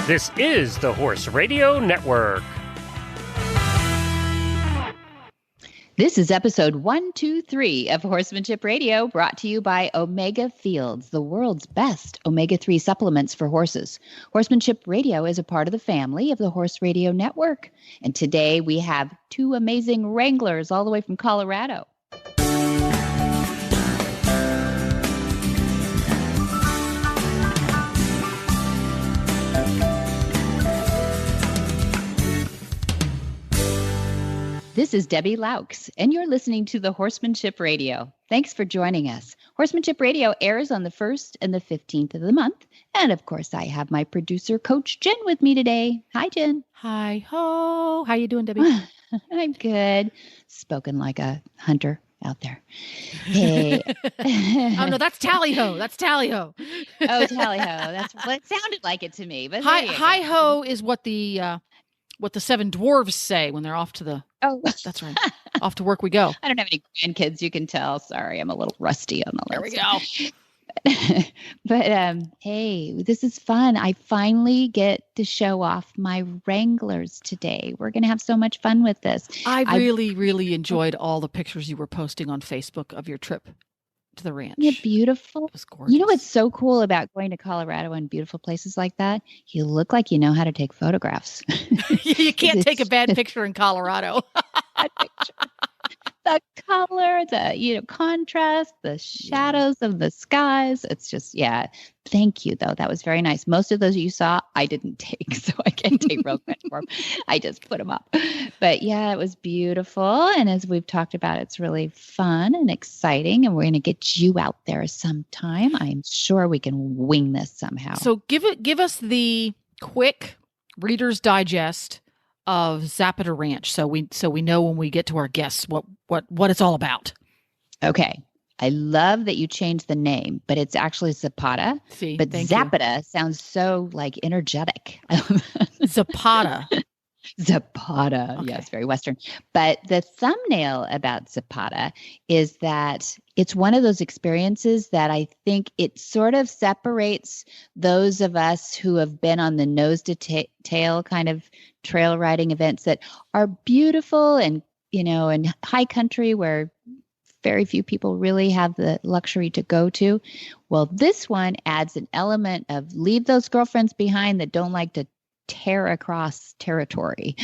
This is the Horse Radio Network. This is episode 123 of Horsemanship Radio, brought to you by Omega Fields, the world's best omega-3 supplements for horses. Horsemanship Radio is a part of the family of the Horse Radio Network. And today we have two amazing wranglers all the way from Colorado. This is Debbie Laux, and you're listening to the Horsemanship Radio. Thanks for joining us. Horsemanship Radio airs on the 1st and the 15th of the month. And of course, I have my producer, Coach Jen, with me today. Hi, Jen. Hi, ho. How you doing, Debbie? I'm good. Spoken like a hunter out there. Hey. Oh, no, that's tally-ho. That's tally-ho. Oh, tally-ho. That's well, it sounded like it to me. But hi-ho is what the seven dwarves say when they're off to the... Oh, that's right. Off to work we go. I don't have any grandkids, you can tell. Sorry, I'm a little rusty on the list. There we go. But hey, this is fun. I finally get to show off my Wranglers today. We're going to have so much fun with this. I really enjoyed all the pictures you were posting on Facebook of your trip to the ranch. Isn't it beautiful? It was gorgeous. You know what's so cool about going to Colorado and beautiful places like that? You look like you know how to take photographs. You can't take a bad picture in Colorado. The color, the contrast, the shadows of the skies. It's just, yeah. Thank you, though. That was very nice. Most of those you saw, I didn't take, so I can't take real credit for them. I just put them up. But yeah, it was beautiful. And as we've talked about, it's really fun and exciting. And we're going to get you out there sometime. I'm sure we can wing this somehow. So give us the quick Reader's Digest of Zapata Ranch, so we know when we get to our guests what it's all about. Okay. I love that you changed the name, but it's actually Zapata. But Zapata sounds so like energetic. Zapata. Zapata. Okay. Yes, very Western. But the thumbnail about Zapata is that it's one of those experiences that I think it sort of separates those of us who have been on the nose to tail kind of trail riding events that are beautiful and, in high country where very few people really have the luxury to go to. Well, this one adds an element of leave those girlfriends behind that don't like to tear across territory,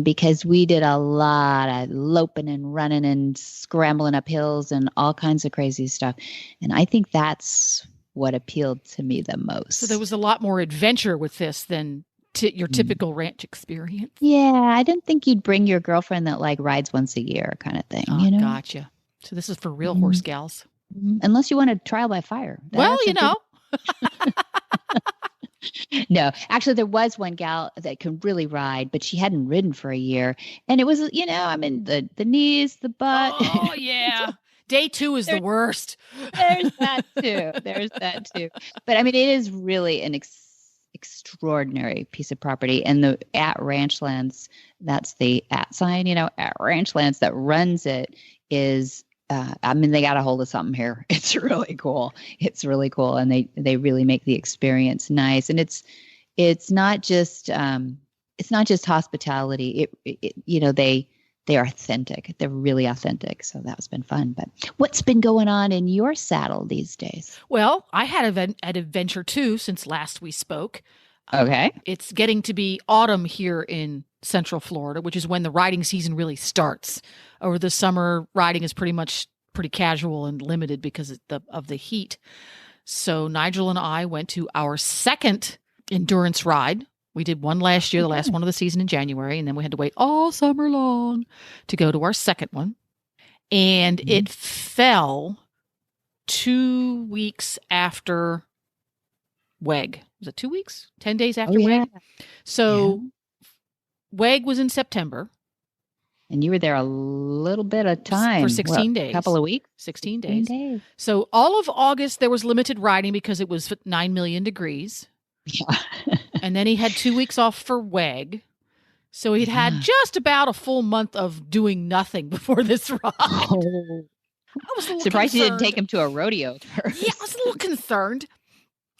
because we did a lot of loping and running and scrambling up hills and all kinds of crazy stuff. And I think that's what appealed to me the most. So there was a lot more adventure with this than your typical ranch experience. Yeah, I didn't think you'd bring your girlfriend that like rides once a year kind of thing. Oh, gotcha. So this is for real horse gals. Unless you want a trial by fire. Well, No, actually, there was one gal that can really ride, but she hadn't ridden for a year. And it was, the knees, the butt. Oh, yeah. Day 2 is the worst. There's that too. But it is really an extraordinary piece of property. And the at Ranchlands, that's the at sign, at Ranchlands that runs it is, they got a hold of something here. It's really cool. And they really make the experience nice. And it's not just hospitality. They're authentic. They're really authentic. So that's been fun. But what's been going on in your saddle these days? Well, I had an adventure too since last we spoke. Okay. It's getting to be autumn here in Central Florida, which is when the riding season really starts. Over the summer, riding is pretty casual and limited because of the heat. So Nigel and I went to our second endurance ride. We did one last year, the last one of the season in January, and then we had to wait all summer long to go to our second one. And it fell 2 weeks after WEG. Was it 2 weeks? 10 days after WEG? So WEG was in September. And you were there a little bit of time. For 16 days. A couple of weeks? 16 days. So all of August, there was limited riding because it was 9 million degrees. Yeah. And then he had 2 weeks off for WEG. So he'd had just about a full month of doing nothing before this ride. Oh. I was a little surprised concerned. you didn't take him to a rodeo first. Yeah, I was a little concerned.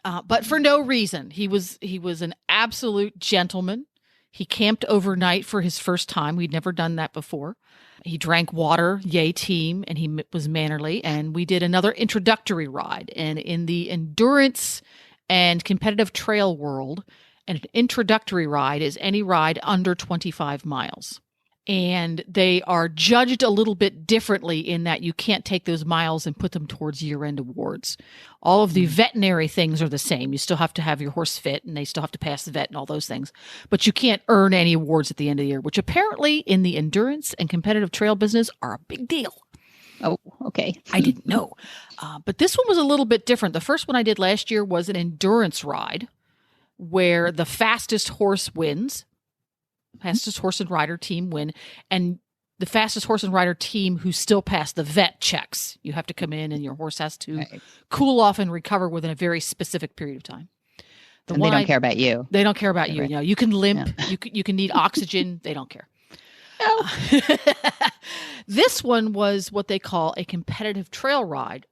but for no reason. He was an absolute gentleman. He camped overnight for his first time. We'd never done that before. He drank water, yay team, and he was mannerly. And we did another introductory ride. And in the endurance and competitive trail world, an introductory ride is any ride under 25 miles. And they are judged a little bit differently in that you can't take those miles and put them towards year-end awards. All of the veterinary things are the same. You still have to have your horse fit, and they still have to pass the vet and all those things. But you can't earn any awards at the end of the year, which apparently in the endurance and competitive trail business are a big deal. Oh, okay. I didn't know. But this one was a little bit different. The first one I did last year was an endurance ride where the fastest horse wins. Fastest horse and rider team win, and the fastest horse and rider team who still pass the vet checks. You have to come in, and your horse has to cool off and recover within a very specific period of time. And they don't care about you. They don't care about you. Right. You know, you can limp. Yeah. You can need oxygen. They don't care. No. This one was what they call a competitive trail ride.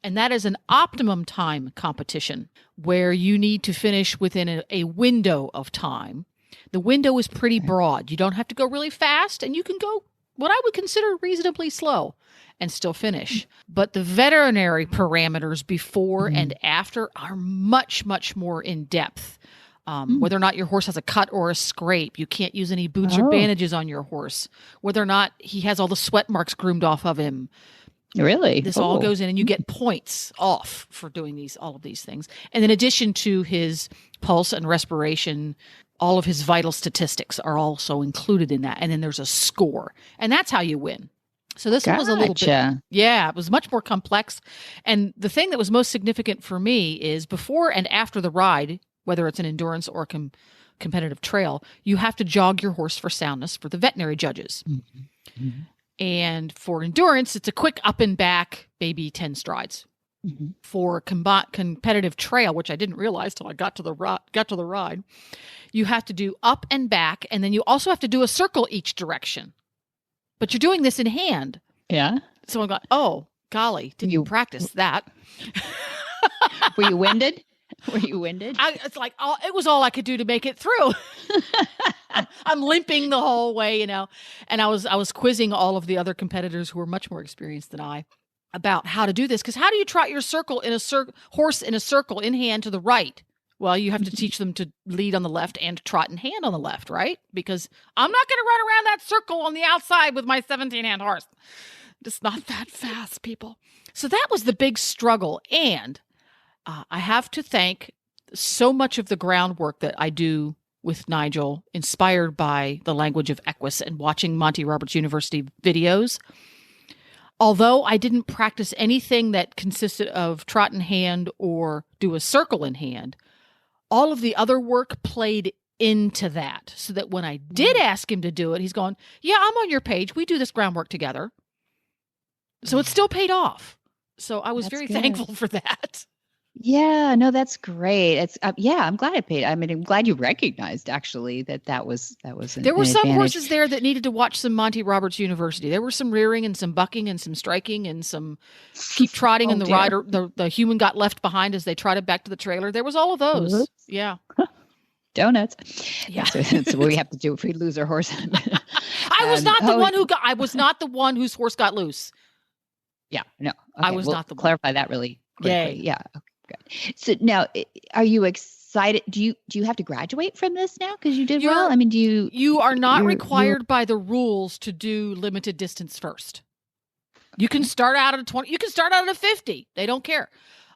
And that is an optimum time competition where you need to finish within a window of time. The window is pretty broad. You don't have to go really fast, and you can go what I would consider reasonably slow and still finish. But the veterinary parameters before and after are much, much more in depth. Whether or not your horse has a cut or a scrape, you can't use any boots or bandages on your horse. Whether or not he has all the sweat marks groomed off of him. Really? This all goes in, and you get points off for doing all of these things. And in addition to his pulse and respiration, all of his vital statistics are also included in that. And then there's a score, and that's how you win. So this one was a little bit, it was much more complex. And the thing that was most significant for me is before and after the ride, whether it's an endurance or competitive trail, you have to jog your horse for soundness for the veterinary judges. Mm-hmm. Mm-hmm. And for endurance, it's a quick up and back, maybe 10 strides. Mm-hmm. For competitive trail, which I didn't realize till I got to the ride, you have to do up and back, and then you also have to do a circle each direction. But you're doing this in hand. Yeah. So I got, oh, golly, didn't you practice that? Were you winded? It's like, it was all I could do to make it through. I'm limping the whole way, you know. And I was quizzing all of the other competitors who were much more experienced than I about how to do this. Because how do you trot your horse in a circle in hand to the right? Well, you have to teach them to lead on the left and trot in hand on the left, right? Because I'm not going to run around that circle on the outside with my 17-hand horse. Just not that fast, people. So that was the big struggle. And I have to thank so much of the groundwork that I do with Nigel, inspired by the language of Equus and watching Monty Roberts University videos. Although I didn't practice anything that consisted of trot in hand or do a circle in hand, all of the other work played into that. So that when I did ask him to do it, he's going, yeah, I'm on your page. We do this groundwork together. So it still paid off. So I was very thankful for that. Yeah, no, that's great. It's I'm glad it paid. I mean, I'm glad you recognized actually that was there were some horses there that needed to watch some Monty Roberts University. There were some rearing and some bucking and some striking and some keep trotting and the rider, the human got left behind as they trotted back to the trailer. There was all of those. Oops. Yeah. Donuts. Yeah. That's what we have to do if we lose our horse. I was not the one whose horse got loose. Yeah, no. Okay, I was not the one. Clarify that really quickly. Yay. Yeah. Okay, good. So now, are you excited? Do you have to graduate from this now because you did well? I mean, you are not required by the rules to do limited distance first. You can start out at a 20. You can start out at a 50. They don't care.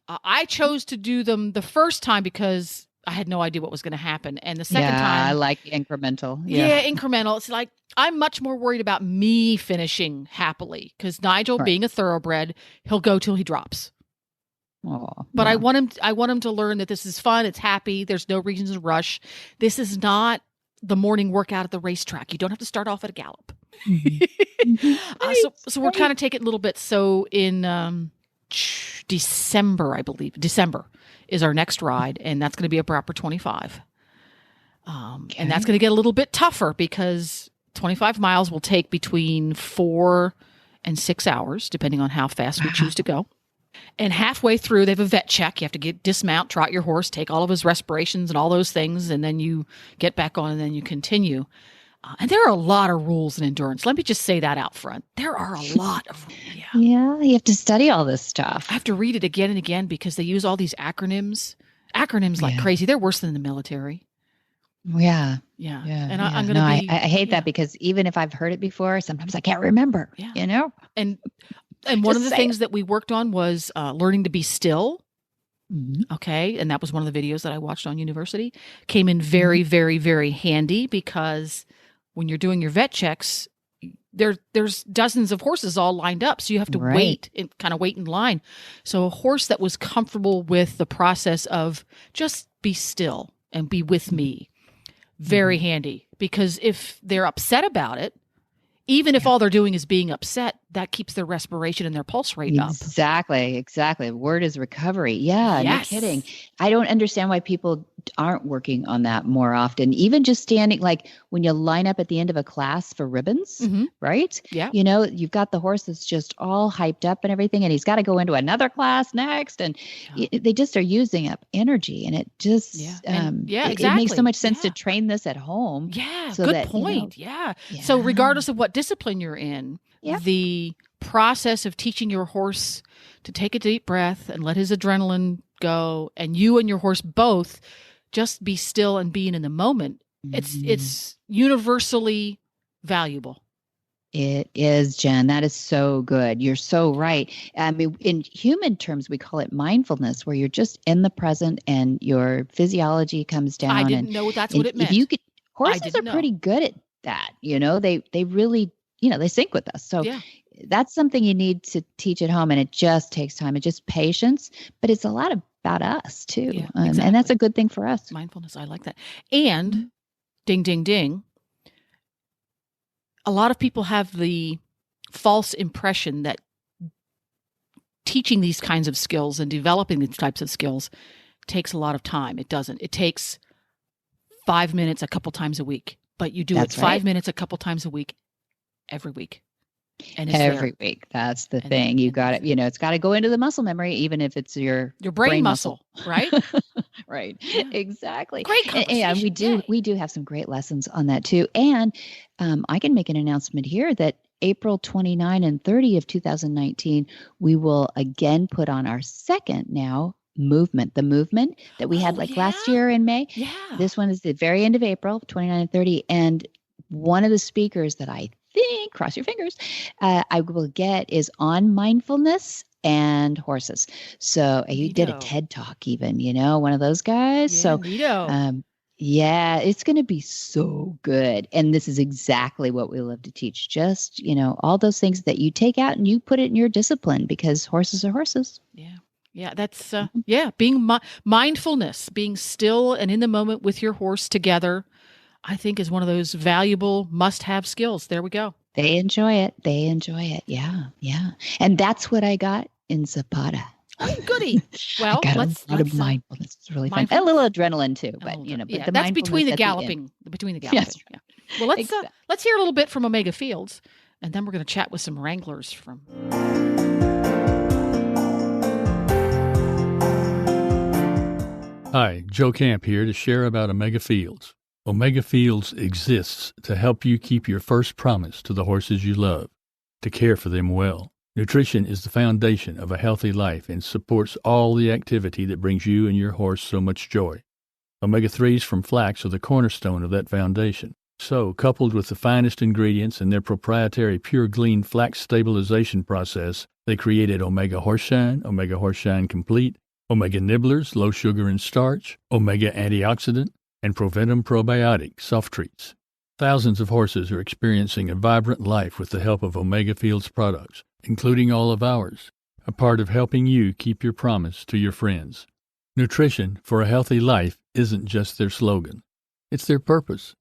I chose to do them the first time because I had no idea what was going to happen. And the second time, I like incremental. Yeah, incremental. It's like, I'm much more worried about me finishing happily because Nigel, being a thoroughbred, he'll go till he drops. Oh, but I want him to learn that this is fun. It's happy. There's no reason to rush. This is not the morning workout at the racetrack. You don't have to start off at a gallop. Mm-hmm. So we're kind of taking it a little bit. So in December, I believe, December is our next ride, and that's going to be a proper 25. And that's going to get a little bit tougher because 25 miles will take between 4 and 6 hours, depending on how fast we choose to go. And halfway through, they have a vet check. You have to dismount, trot your horse, take all of his respirations and all those things, and then you get back on and then you continue. And there are a lot of rules in endurance. Let me just say that out front. There are a lot of rules. Yeah, you have to study all this stuff. I have to read it again and again because they use all these acronyms. Acronyms like crazy. They're worse than the military. Yeah. And I'm going to I hate that because even if I've heard it before, sometimes I can't remember, you know? And one of the things that we worked on was learning to be still. Mm-hmm. Okay. And that was one of the videos that I watched on university. Came in very, very, very handy because when you're doing your vet checks, there's dozens of horses all lined up. So you have to wait and kind of wait in line. So a horse that was comfortable with the process of just be still and be with me, very handy. Because if they're upset about it, even if all they're doing is being upset, that keeps their respiration and their pulse rate up. Exactly. The word is recovery. Yeah, no kidding. I don't understand why people aren't working on that more often. Even just standing, like when you line up at the end of a class for ribbons, right? Yeah. You know, you've got the horse that's just all hyped up and everything, and he's got to go into another class next. And they just are using up energy. And it just, exactly. It makes so much sense to train this at home. Yeah, so good point. So regardless of what discipline you're in, the process of teaching your horse to take a deep breath and let his adrenaline go, and you and your horse both just be still and being in the moment, it's universally valuable. It is, Jen. That is so good. You're so right. I mean, in human terms, we call it mindfulness, where you're just in the present and your physiology comes down. I didn't know that's what it meant. Horses are pretty good at that. You know, they really, they sync with us. So that's something you need to teach at home. And it just takes time. It just patience, but it's a lot about us too. Yeah, and that's a good thing for us. Mindfulness. I like that. And ding, ding, ding. A lot of people have the false impression that teaching these kinds of skills and developing these types of skills takes a lot of time. It doesn't. It takes 5 minutes a couple times a week, but you do it 5 minutes a couple times a week, every week. And every week. That's the thing. You got it. It's got to go into the muscle memory, even if it's your brain muscle, right? Right. Yeah. Exactly. Great conversation. And we do have some great lessons on that too. And I can make an announcement here that April 29 and 30 of 2019, we will again put on our second movement, the movement that we had last year in May. Yeah. This one is the very end of April, 29 and 30. And one of the speakers that I think, cross your fingers, I will get is on mindfulness and horses. So he did a TED Talk even, one of those guys. Yeah, so it's going to be so good. And this is exactly what we love to teach. Just, all those things that you take out and you put it in your discipline because horses are horses. Yeah. Yeah, that's, being mindfulness, being still and in the moment with your horse together, I think is one of those valuable must-have skills. There we go. They enjoy it. Yeah. And that's what I got in Zapata. Oh, goody. Well, I got a lot of mindfulness. It's really fun. A little adrenaline too, but but that's between the galloping. Yes. Yeah. Well, let's hear a little bit from Omega Fields, and then we're going to chat with some wranglers from. Hi, Joe Camp here to share about Omega Fields. Omega Fields exists to help you keep your first promise to the horses you love, to care for them well. Nutrition is the foundation of a healthy life and supports all the activity that brings you and your horse so much joy. Omega-3s from flax are the cornerstone of that foundation. So, coupled with the finest ingredients in their proprietary Pure Glean flax stabilization process, they created Omega Horse Complete, Omega Nibblers, low sugar and starch, Omega Antioxidant, and Proventum Probiotic soft treats. Thousands of horses are experiencing a vibrant life with the help of Omega Fields products, including all of ours, a part of helping you keep your promise to your friends. Nutrition for a healthy life isn't just their slogan, it's their purpose.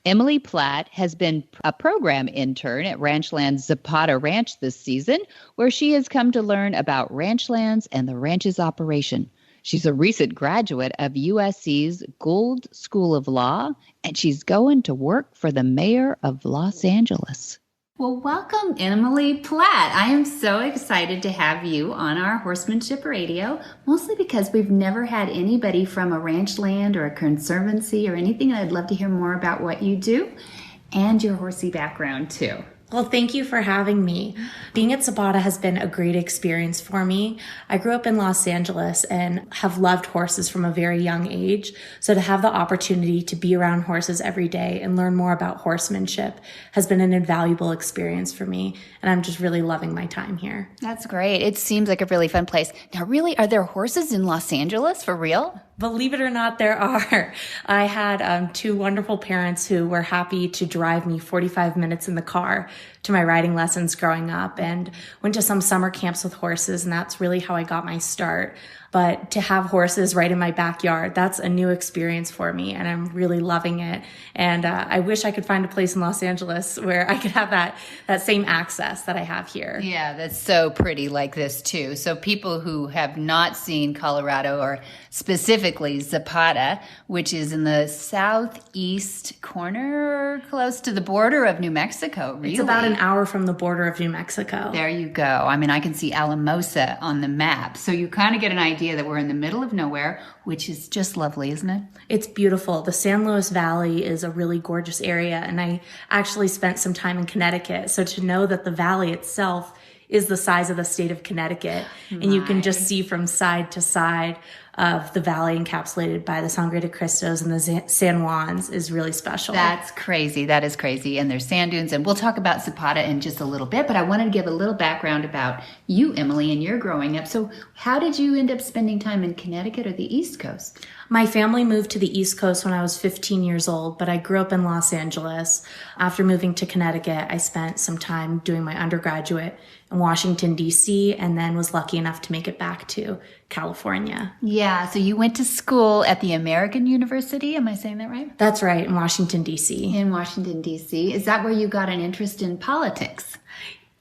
Emily Platt has been a program intern at Ranchlands Zapata Ranch this season, where she has come to learn about Ranchlands and the ranch's operation. She's a recent graduate of USC's Gould School of Law, and she's going to work for the mayor of Los Angeles. Well, welcome, Emily Platt. I am so excited to have you on our Horsemanship Radio, mostly because we've never had anybody from a ranch land or a conservancy or anything. I'd love to hear more about what you do and your horsey background, too. Well, thank you for having me. Being at Zapata has been a great experience for me. I grew up in Los Angeles and have loved horses from a very young age. So to have the opportunity to be around horses every day and learn more about horsemanship has been an invaluable experience for me. And I'm just really loving my time here. That's great. It seems like a really fun place. Now, really, are there horses in Los Angeles for real? Believe it or not, there are. I had two wonderful parents who were happy to drive me 45 minutes in the car to my riding lessons growing up, and went to some summer camps with horses, and that's really how I got my start. But to have horses right in my backyard, that's a new experience for me, and I'm really loving it. And I wish I could find a place in Los Angeles where I could have that same access that I have here. Yeah, that's so pretty like this too. So people who have not seen Colorado, or specifically Zapata, which is in the southeast corner, close to the border of New Mexico, really. It's about an hour from the border of New Mexico. There you go. I mean, I can see Alamosa on the map. So you kind of get an idea that we're in the middle of nowhere, which is just lovely, isn't it? It's beautiful. The San Luis Valley is a really gorgeous area, and I actually spent some time in Connecticut. So to know that the valley itself is the size of the state of Connecticut, and you can just see from side to side of the valley encapsulated by the Sangre de Cristos and the San Juans is really special. That's crazy. That is crazy. And there's sand dunes, and we'll talk about Zapata in just a little bit, but I wanted to give a little background about you, Emily, and your growing up. So how did you end up spending time in Connecticut or the East Coast? My family moved to the East Coast when I was 15 years old, but I grew up in Los Angeles. After moving to Connecticut, I spent some time doing my undergraduate in Washington, D.C., and then was lucky enough to make it back to California. Yeah, so you went to school at the American University, am I saying that right? That's right, in Washington, D.C. In Washington, D.C. Is that where you got an interest in politics?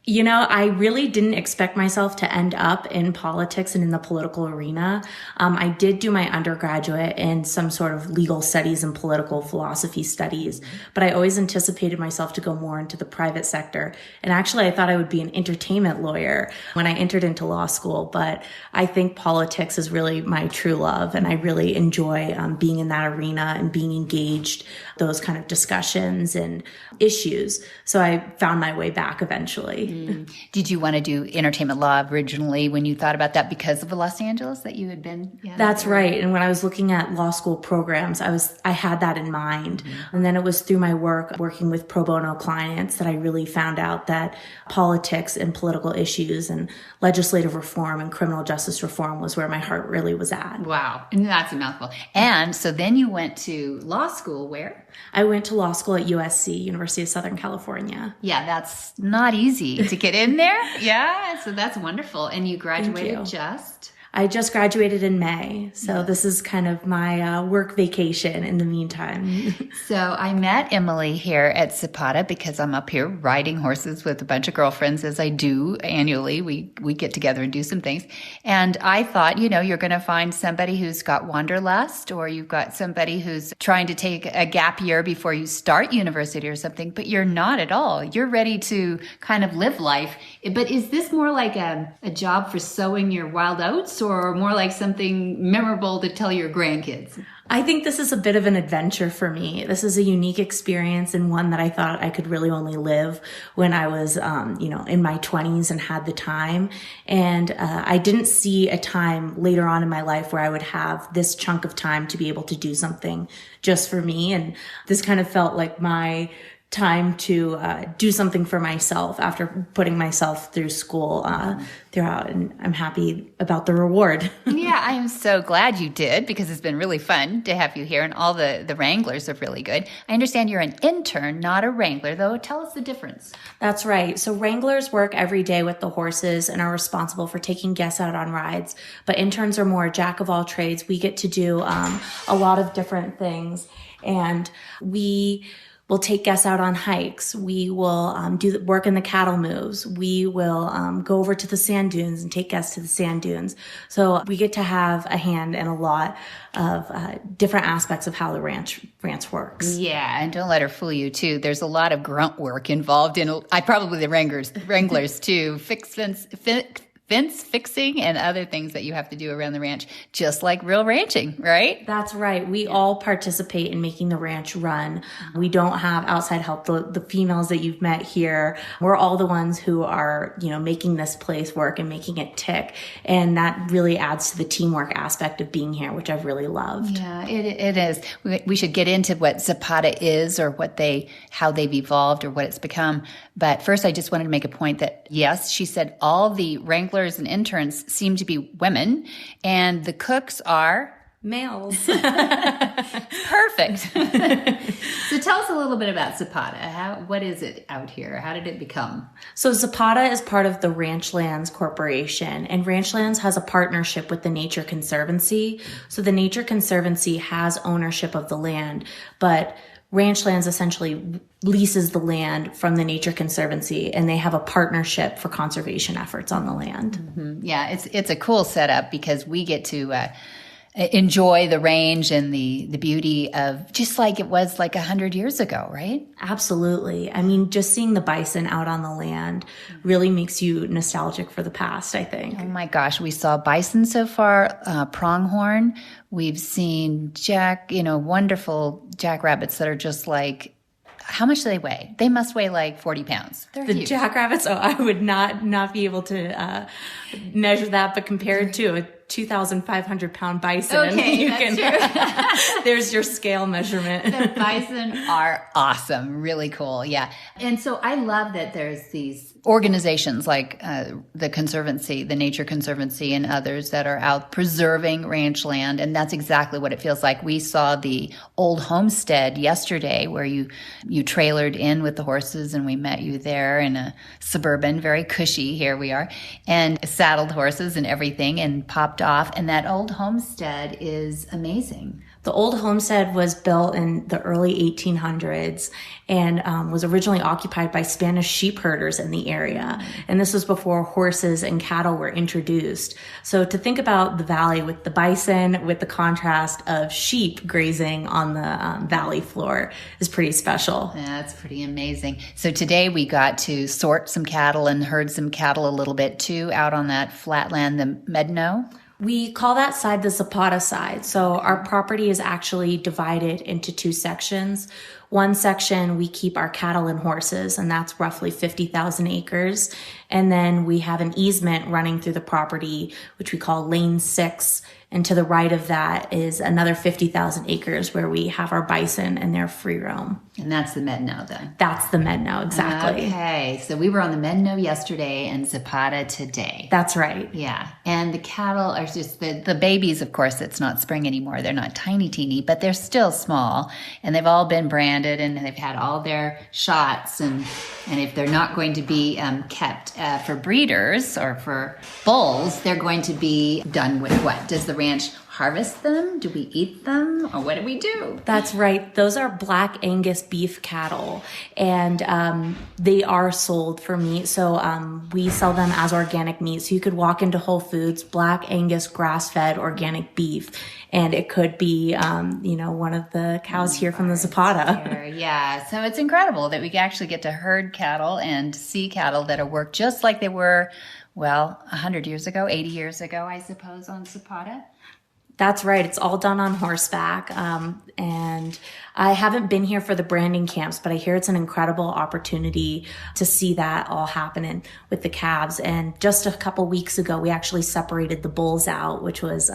You know, I really didn't expect myself to end up in politics and in the political arena. I did do my undergraduate in some sort of legal studies and political philosophy studies, but I always anticipated myself to go more into the private sector. And actually, I thought I would be an entertainment lawyer when I entered into law school, but I think politics is really my true love, and I really enjoy being in that arena and being engaged, those kind of discussions and issues. So I found my way back eventually. Did you want to do entertainment law originally when you thought about that because of Los Angeles that you had been? Yeah, that's right. And when I was looking at law school programs, I had that in mind. Mm-hmm. And then it was through my work working with pro bono clients that I really found out that politics and political issues and legislative reform and criminal justice reform was where my heart really was at. Wow. And that's a mouthful. And so then you went to law school where? I went to law school at USC, University of Southern California. Yeah, that's not easy to get in there. Yeah, so that's wonderful. And you graduated just? I just graduated in May, so this is kind of my work vacation in the meantime. So I met Emily here at Zapata because I'm up here riding horses with a bunch of girlfriends, as I do annually. We get together and do some things. And I thought, you know, you're going to find somebody who's got wanderlust, or you've got somebody who's trying to take a gap year before you start university or something, but you're not at all. You're ready to kind of live life. But is this more like a job for sowing your wild oats, or more like something memorable to tell your grandkids? I think this is a bit of an adventure for me. This is a unique experience, and one that I thought I could really only live when I was, in my 20s and had the time. And I didn't see a time later on in my life where I would have this chunk of time to be able to do something just for me. And this kind of felt like my time to do something for myself after putting myself through school throughout, and I'm happy about the reward. Yeah, I am so glad you did, because it's been really fun to have you here, and all the wranglers are really good. I understand you're an intern, not a wrangler, though. Tell us the difference. That's right. So wranglers work every day with the horses and are responsible for taking guests out on rides, but interns are more jack of all trades. We get to do a lot of different things, and we We'll take guests out on hikes. We will do the work in the cattle moves. We will go over to the sand dunes and take guests to the sand dunes. So we get to have a hand in a lot of different aspects of how the ranch works. Yeah, and don't let her fool you too. There's a lot of grunt work involved in. Probably the wranglers too. Fence fixing and other things that you have to do around the ranch, just like real ranching, right? That's right. We all participate in making the ranch run. We don't have outside help. The females that you've met here, we're all the ones who are, making this place work and making it tick. And that really adds to the teamwork aspect of being here, which I've really loved. Yeah, it is. We should get into what Zapata is or how they've evolved or what it's become. But first, I just wanted to make a point that, yes, she said all the wranglers and interns seem to be women, and the cooks are males. Perfect. So tell us a little bit about Zapata. What is it out here? How did it become? So Zapata is part of the Ranchlands Corporation, and Ranchlands has a partnership with the Nature Conservancy. So the Nature Conservancy has ownership of the land, but Ranchlands essentially leases the land from the Nature Conservancy, and they have a partnership for conservation efforts on the land. Mm-hmm. Yeah, it's a cool setup because we get to enjoy the range and the beauty of just like it was like 100 years ago, right? Absolutely. I mean, just seeing the bison out on the land really makes you nostalgic for the past, I think. Oh my gosh, we saw bison so far, pronghorn. We've seen wonderful jackrabbits that are just like, how much do they weigh? They must weigh like 40 pounds. They're the huge. Jackrabbits, I would not be able to measure that, but compared to a 2,500 pound bison, okay, true. There's your scale measurement. The bison are awesome, really cool, yeah. And so I love that there's these organizations like the Conservancy, the Nature Conservancy, and others that are out preserving ranch land, and that's exactly what it feels like. We saw the old homestead yesterday where you trailered in with the horses, and we met you there in a Suburban, very cushy, here we are, and saddled horses and everything, and popped off, and that old homestead is amazing. The old homestead was built in the early 1800s and was originally occupied by Spanish sheep herders in the area. And this was before horses and cattle were introduced. So to think about the valley with the bison, with the contrast of sheep grazing on the valley floor is pretty special. That's pretty amazing. So today we got to sort some cattle and herd some cattle a little bit too out on that flatland, the Medno. We call that side the Zapata side. So our property is actually divided into two sections. One section, we keep our cattle and horses, and that's roughly 50,000 acres. And then we have an easement running through the property, which we call Lane 6. And to the right of that is another 50,000 acres where we have our bison and their free roam. And that's the Medno then? That's the Medno, exactly. Okay, so we were on the Medno yesterday and Zapata today. That's right. Yeah, and the cattle are just, the babies, of course, it's not spring anymore. They're not tiny, teeny, but they're still small. And they've all been branded and they've had all their shots. And if they're not going to be kept for breeders or for bulls, they're going to be done with what? Does the ranch harvest them? Do we eat them? Or what do we do? That's right. Those are Black Angus beef cattle, and they are sold for meat. So we sell them as organic meat. So you could walk into Whole Foods, Black Angus grass-fed organic beef, and it could be, one of the cows here from the Zapata. Yeah. So it's incredible that we actually get to herd cattle and see cattle that are worked just like they were, 100 years ago, 80 years ago, I suppose, on Zapata. That's right. It's all done on horseback. And I haven't been here for the branding camps, but I hear it's an incredible opportunity to see that all happening with the calves. And just a couple weeks ago, we actually separated the bulls out, which was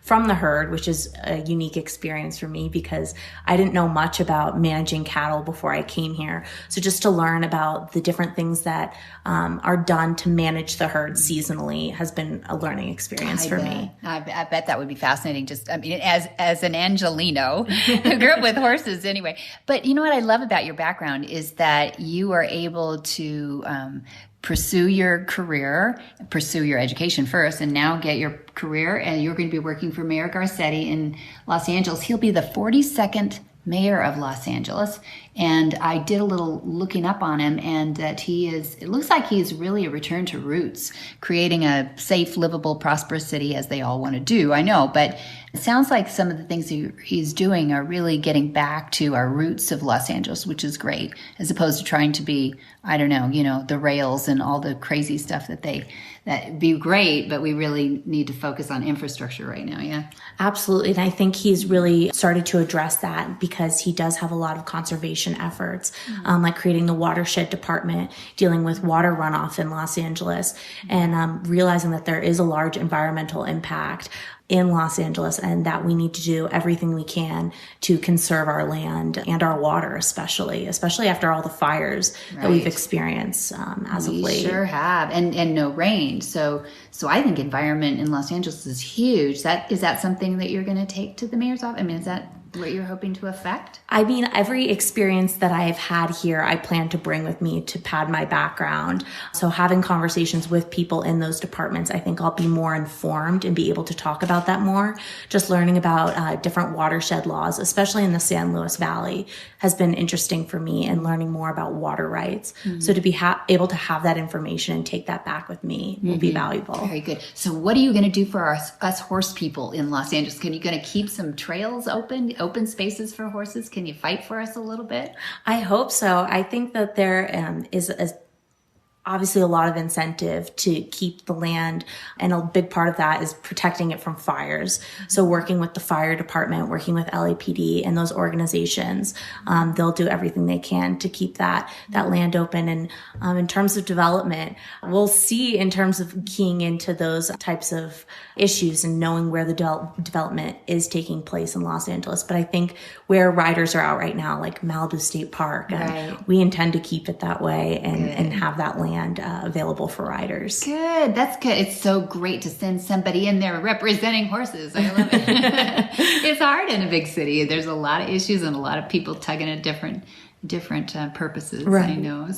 from the herd, which is a unique experience for me because I didn't know much about managing cattle before I came here. So just to learn about the different things that are done to manage the herd seasonally has been a learning experience for me. I bet that would be fascinating. As an Angelino who grew up with horses anyway. But you know what I love about your background is that you are able to pursue your career, pursue your education first, and now get your career. And you're going to be working for Mayor Garcetti in Los Angeles. He'll be the 42nd mayor of Los Angeles. And I did a little looking up on him, and that it looks like he's really a return to roots, creating a safe, livable, prosperous city, as they all want to do, I know. But it sounds like some of the things he's doing are really getting back to our roots of Los Angeles, which is great, as opposed to trying to be, I don't know, the rails and all the crazy stuff that'd be great, but we really need to focus on infrastructure right now. Yeah. Absolutely. And I think he's really started to address that because he does have a lot of conservation efforts, like creating the watershed department, dealing with water runoff in Los Angeles, and realizing that there is a large environmental impact in Los Angeles, and that we need to do everything we can to conserve our land and our water, especially after all the fires that we've experienced as of late. We sure have, and no rain. So I think environment in Los Angeles is huge. Is that something that you're going to take to the mayor's office? I mean, is that what you're hoping to affect? I mean, every experience that I've had here, I plan to bring with me to pad my background. So having conversations with people in those departments, I think I'll be more informed and be able to talk about that more. Just learning about different watershed laws, especially in the San Luis Valley, has been interesting for me, and learning more about water rights. So to be able to have that information and take that back with me will be valuable. Very good. So what are you going to do for us horse people in Los Angeles? Are you going to keep some trails open spaces for horses? Can you fight for us a little bit? I hope so. I think that there is obviously a lot of incentive to keep the land, and a big part of that is protecting it from fires. So working with the fire department, working with LAPD and those organizations, they'll do everything they can to keep that land open. And in terms of development, we'll see in terms of keying into those types of issues and knowing where the development is taking place in Los Angeles. But I think where riders are out right now, like Malibu State Park, we intend to keep it that way and have that land available for riders. Good. That's good. It's so great to send somebody in there representing horses. I love it. It's hard in a big city. There's a lot of issues and a lot of people tugging at different purposes. I know.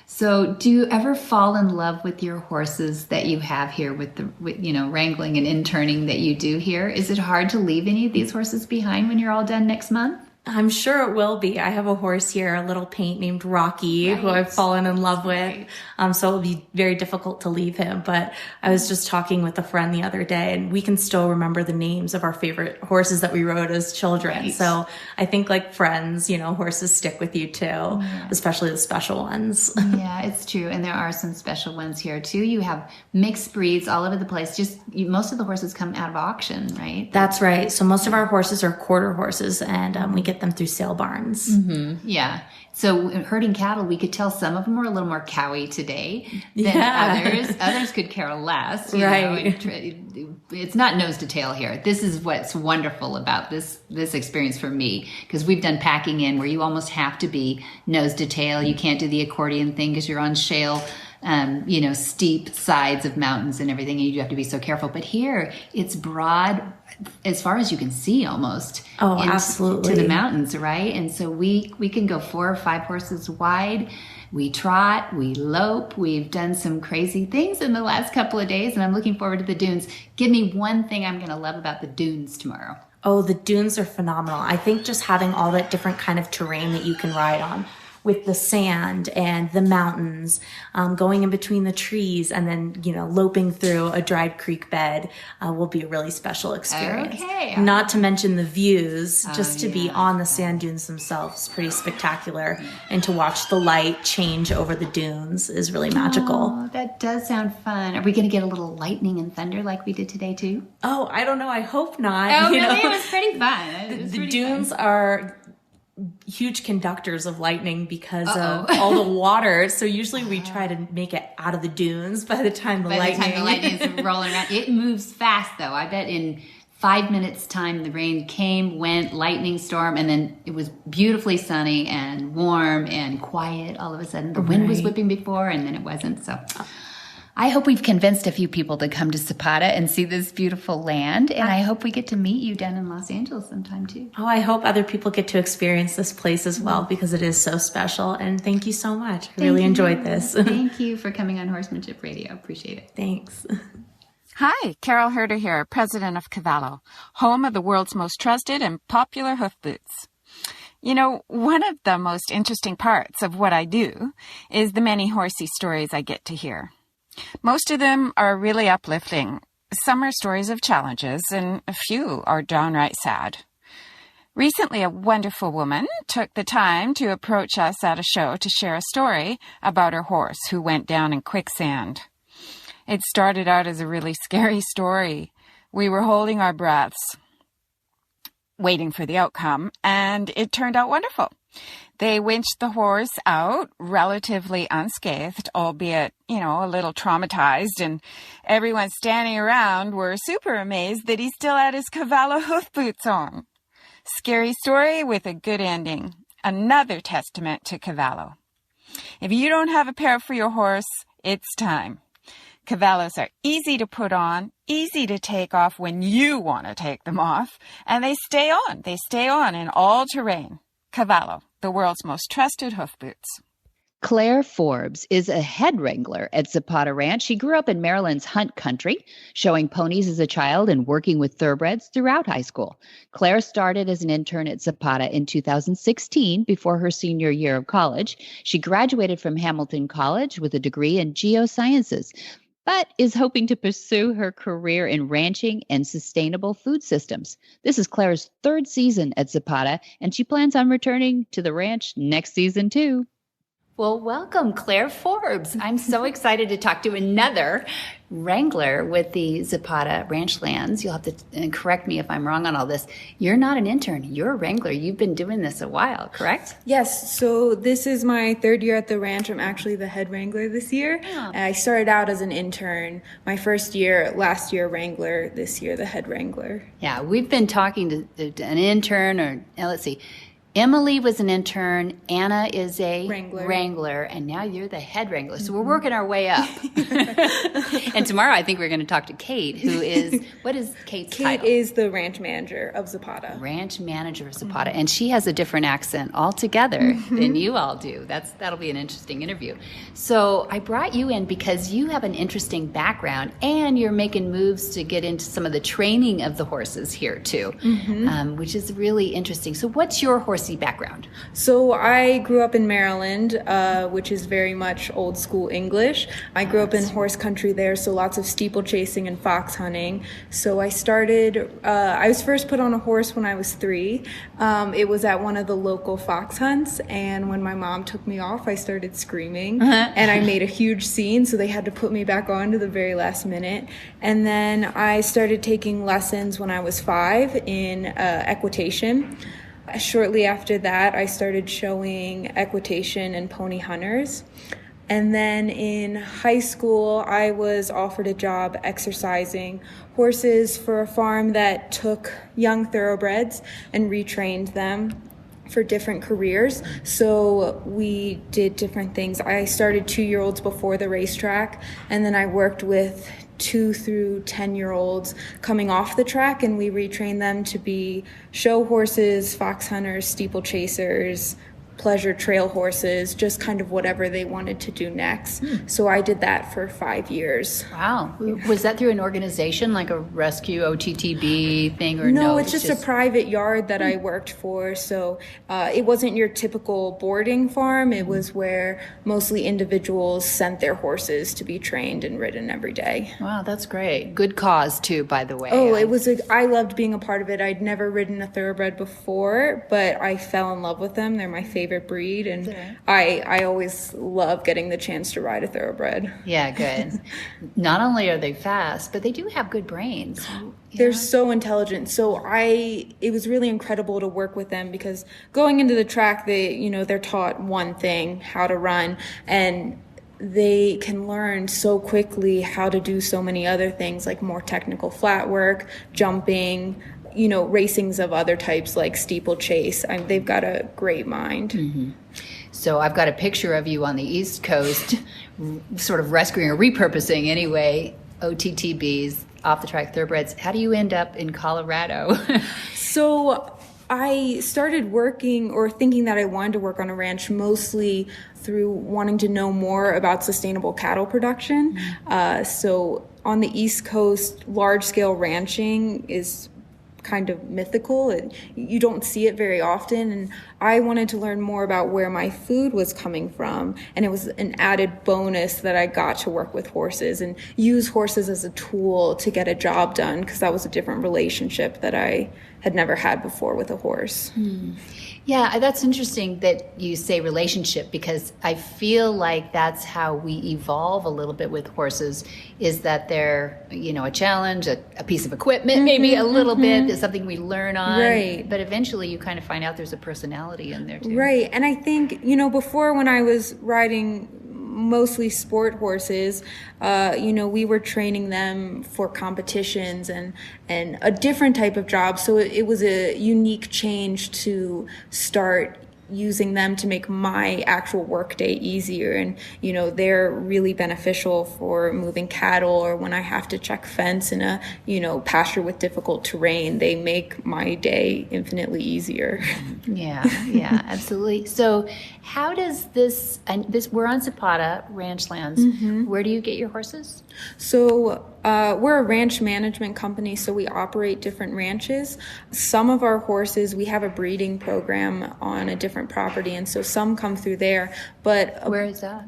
So do you ever fall in love with your horses that you have here with wrangling and interning that you do here? Is it hard to leave any of these horses behind when you're all done next month? I'm sure it will be. I have a horse here, a little paint named Rocky, who I've fallen in love with. So it'll be very difficult to leave him. But I was just talking with a friend the other day, and we can still remember the names of our favorite horses that we rode as children. So I think, like friends, horses stick with you too, especially the special ones. Yeah, it's true. And there are some special ones here too. You have mixed breeds all over the place. Most of the horses come out of auction, right? That's right. So most of our horses are quarter horses, and we get them through sale barns. Yeah. So herding cattle, we could tell some of them were a little more cowy today than others. Others could care less. You know, it's not nose to tail here. This is what's wonderful about this experience for me, because we've done packing in where you almost have to be nose to tail. You can't do the accordion thing because you're on shale, steep sides of mountains and everything, and you have to be so careful. But here, it's broad as far as you can see, almost. Oh, absolutely. To the mountains, right? And so we can go 4 or 5 horses wide. We trot, we lope. We've done some crazy things in the last couple of days, and I'm looking forward to the dunes. Give me one thing I'm going to love about the dunes tomorrow. Oh, the dunes are phenomenal. I think just having all that different kind of terrain that you can ride on, with the sand and the mountains, going in between the trees, and then, loping through a dried creek bed will be a really special experience. Okay. Not to mention the views, just to be on the sand dunes themselves, pretty spectacular. And to watch the light change over the dunes is really magical. Oh, that does sound fun. Are we going to get a little lightning and thunder like we did today too? Oh, I don't know. I hope not. Oh, really? It was pretty fun. The dunes are huge conductors of lightning because of all the water. So usually we try to make it out of the dunes by the time the lightning is rolling around. It moves fast though. I bet in 5 minutes time the rain came, went, lightning storm, and then it was beautifully sunny and warm and quiet all of a sudden. The wind was whipping before, and then it wasn't. So I hope we've convinced a few people to come to Zapata and see this beautiful land. And I hope we get to meet you down in Los Angeles sometime too. Oh, I hope other people get to experience this place as well, because it is so special. And thank you so much. I really enjoyed this. Thank you for coming on Horsemanship Radio. Appreciate it. Thanks. Hi, Carol Herder here, president of Cavallo, home of the world's most trusted and popular hoof boots. You know, one of the most interesting parts of what I do is the many horsey stories I get to hear. Most of them are really uplifting. Some are stories of challenges, and a few are downright sad. Recently, a wonderful woman took the time to approach us at a show to share a story about her horse who went down in quicksand. It started out as a really scary story. We were holding our breaths, waiting for the outcome, and it turned out wonderful. They winched the horse out relatively unscathed, albeit, a little traumatized, and everyone standing around were super amazed that he still had his Cavallo hoof boots on. Scary story with a good ending. Another testament to Cavallo. If you don't have a pair for your horse, it's time. Cavallos are easy to put on, easy to take off when you want to take them off, and they stay on. They stay on in all terrain. Cavallo, the world's most trusted hoof boots. Claire Forbes is a head wrangler at Zapata Ranch. She grew up in Maryland's hunt country, showing ponies as a child and working with thoroughbreds throughout high school. Claire started as an intern at Zapata in 2016 before her senior year of college. She graduated from Hamilton College with a degree in geosciences, but is hoping to pursue her career in ranching and sustainable food systems. This is Claire's third season at Zapata, and she plans on returning to the ranch next season too. Well, welcome, Claire Forbes. I'm so excited to talk to another wrangler with the Zapata Ranchlands. You'll have to correct me if I'm wrong on all this. You're not an intern. You're a wrangler. You've been doing this a while, correct? Yes. So this is my third year at the ranch. I'm actually the head wrangler this year. Oh. I started out as an intern my first year, last year wrangler, this year the head wrangler. Yeah, we've been talking to an intern, or let's see. Emily was an intern, Anna is a wrangler, and now you're the head wrangler. So we're working our way up. And tomorrow I think we're going to talk to Kate, who is, what is Kate's title? Kate is the ranch manager of Zapata. Ranch manager of Zapata. And she has a different accent altogether than you all do. That'll be an interesting interview. So I brought you in because you have an interesting background, and you're making moves to get into some of the training of the horses here too, which is really interesting. So what's your horsey background? So I grew up in Maryland, which is very much old school English. I grew up in horse country there, so lots of steeplechasing and fox hunting. So I was first put on a horse when I was 3. It was at one of the local fox hunts, and when my mom took me off, I started screaming, and I made a huge scene, so they had to put me back on to the very last minute. And then I started taking lessons when I was 5 in equitation. Shortly after that, I started showing equitation and pony hunters. And then in high school, I was offered a job exercising horses for a farm that took young thoroughbreds and retrained them for different careers. So we did different things. I started 2-year-olds before the racetrack, and then I worked with 2 through 10-year-olds coming off the track, and we retrained them to be show horses, fox hunters, steeplechasers, pleasure trail horses, just kind of whatever they wanted to do next. So I did that for 5 years. Wow. Was that through an organization like a rescue OTTB thing, or no? It's just a private yard that I worked for. So it wasn't your typical boarding farm. It was where mostly individuals sent their horses to be trained and ridden every day. Wow, that's great. Good cause too, by the way. Oh, I loved being a part of it. I'd never ridden a thoroughbred before, but I fell in love with them. They're my favorite breed, and I always love getting the chance to ride a thoroughbred. Yeah, good. Not only are they fast, but they do have good brains. They're so intelligent. So it was really incredible to work with them, because going into the track, they're taught one thing, how to run, and they can learn so quickly how to do so many other things, like more technical flat work, jumping, racings of other types like steeplechase. They've got a great mind. So I've got a picture of you on the East Coast, sort of rescuing or repurposing anyway, OTTBs, off the track thoroughbreds. How do you end up in Colorado? So I started working or thinking that I wanted to work on a ranch mostly through wanting to know more about sustainable cattle production. So on the East Coast, large-scale ranching is kind of mythical. You don't see it very often. And I wanted to learn more about where my food was coming from. And it was an added bonus that I got to work with horses and use horses as a tool to get a job done, because that was a different relationship that I had never had before with a horse. Yeah, that's interesting that you say relationship, because I feel like that's how we evolve a little bit with horses, is that they're, a challenge, a piece of equipment, maybe a little bit, is something we learn on. Right. But eventually you kind of find out there's a personality in there too. Right. And I think, before, when I was riding mostly sport horses, we were training them for competitions and a different type of job. So it was a unique change to start using them to make my actual workday easier. And, they're really beneficial for moving cattle, or when I have to check fence in a, pasture with difficult terrain, they make my day infinitely easier. Yeah, absolutely. So how does this, we're on Zapata, Ranchlands. Where do you get your horses? So we're a ranch management company, so we operate different ranches. Some of our horses, we have a breeding program on a different property, and so some come through there. But where is that?